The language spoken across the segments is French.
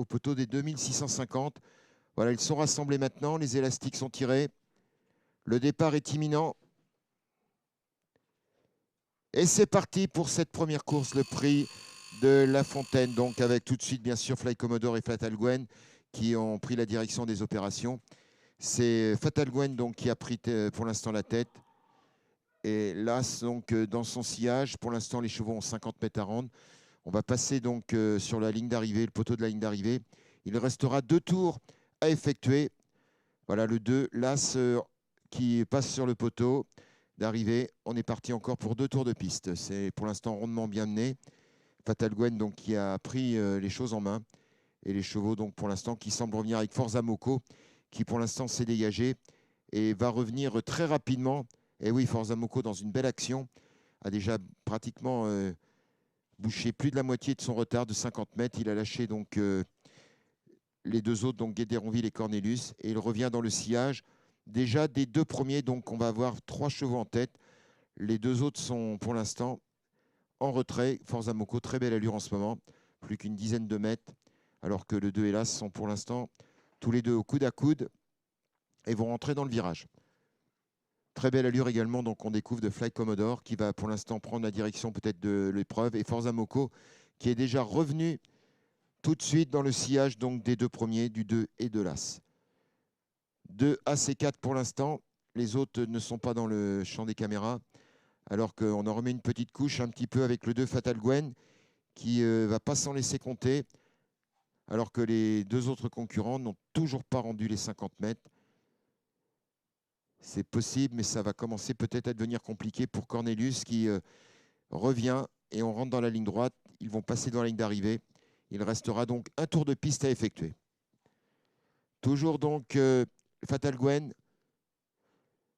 au poteau des 2650. Voilà, ils sont rassemblés maintenant. Les élastiques sont tirés. Le départ est imminent. Et c'est parti pour cette première course, le prix de La Fontaine. Donc avec tout de suite, bien sûr, Fly Commodore et Fatal Gwen qui ont pris la direction des opérations. C'est Fatal Gwen donc, qui a pris pour l'instant la tête. Et là, donc, dans son sillage, pour l'instant, les chevaux ont 50 mètres à rendre. On va passer donc sur la ligne d'arrivée, le poteau de la ligne d'arrivée. Il restera 2 tours à effectuer. Voilà le 2, l'As qui passe sur le poteau d'arrivée. On est parti encore pour 2 tours de piste. C'est pour l'instant rondement bien mené. Fatal Gwen donc, qui a pris les choses en main. Et les chevaux, donc, pour l'instant, qui semblent revenir avec Forza Moco, qui pour l'instant s'est dégagé et va revenir très rapidement. Et oui, Forza Moco, dans une belle action, a déjà pratiquement bouché plus de la moitié de son retard de 50 mètres. Il a lâché donc les 2 autres, donc Guédéronville et Cornelius, et il revient dans le sillage. Déjà des 2 premiers, donc on va avoir 3 chevaux en tête. Les 2 autres sont pour l'instant en retrait. Forza Moco, très belle allure en ce moment, plus qu'une dizaine de mètres, alors que le 2 et l'As sont pour l'instant tous les 2 au coude à coude et vont rentrer dans le virage. Très belle allure également, donc on découvre de Fly Commodore qui va pour l'instant prendre la direction peut-être de l'épreuve, et Forza Moco qui est déjà revenu tout de suite dans le sillage donc, des 2 premiers, du 2 et de l'As. 2 As et 4 pour l'instant. Les autres ne sont pas dans le champ des caméras, alors qu'on en remet une petite couche un petit peu avec le 2 Fatal Gwen qui ne va pas s'en laisser compter, alors que les 2 autres concurrents n'ont toujours pas rendu les 50 mètres. C'est possible, mais ça va commencer peut-être à devenir compliqué pour Cornelius qui revient et on rentre dans la ligne droite. Ils vont passer dans la ligne d'arrivée. Il restera donc un tour de piste à effectuer. Toujours donc Fatal Gwen,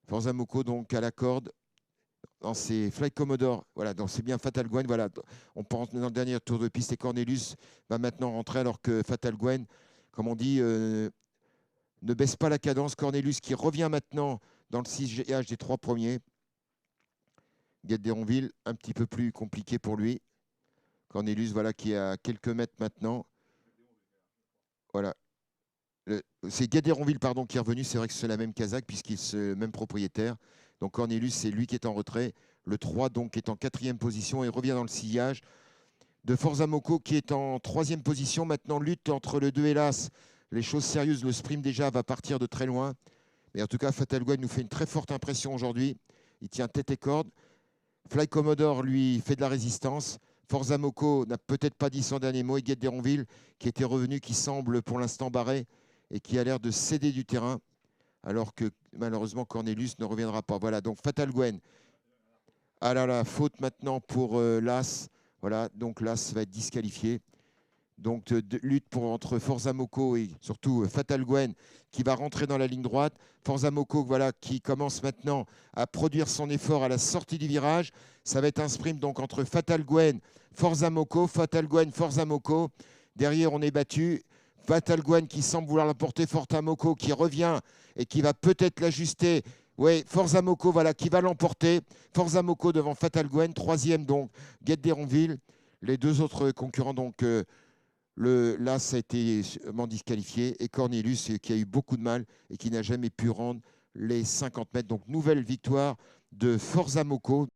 Forza Moco donc à la corde. Dans ses Fly Commodore, voilà, donc c'est bien Fatal Gwen. Voilà, on pense dans le dernier tour de piste et Cornelius va maintenant rentrer alors que Fatal Gwen, comme on dit, ne baisse pas la cadence. Cornelius qui revient maintenant dans le sillage des 3 premiers. Guédéronville, un petit peu plus compliqué pour lui. Cornelius, voilà, qui est à quelques mètres maintenant. Voilà. C'est Guédéronville, pardon, qui est revenu. C'est vrai que c'est la même casaque puisqu'il est le même propriétaire. Donc Cornelius, c'est lui qui est en retrait. Le 3 donc est en 4e position et revient dans le sillage de Forza Moco qui est en 3e position. Maintenant, lutte entre le 2 et l'As. Les choses sérieuses, le sprint déjà va partir de très loin. Mais en tout cas, Fatal Gwen nous fait une très forte impression aujourd'hui. Il tient tête et corde. Fly Commodore, lui, fait de la résistance. Forza Moco n'a peut-être pas dit son dernier mot. Et Guédéronville, qui était revenu, qui semble pour l'instant barré et qui a l'air de céder du terrain, alors que malheureusement Cornelius ne reviendra pas. Voilà, donc Fatal Gwen. Ah là là, faute maintenant pour l'As. Voilà, donc l'As va être disqualifié. Donc lutte entre Forza Moco et surtout Fatal Gwen qui va rentrer dans la ligne droite. Forza Moco, voilà, qui commence maintenant à produire son effort à la sortie du virage. Ça va être un sprint donc entre Fatal Gwen, Forza Moco, Fatal Gwen, Forza Moco. Derrière, on est battu. Fatal Gwen qui semble vouloir l'emporter, Forza Moco qui revient et qui va peut-être l'ajuster. Oui, Forza Moco, voilà, qui va l'emporter. Forza Moco devant Fatal Gwen, 3e donc Guédéronville. Les 2 autres concurrents donc l'As a été disqualifié et Cornelius qui a eu beaucoup de mal et qui n'a jamais pu rendre les 50 mètres. Donc nouvelle victoire de Forza Moco.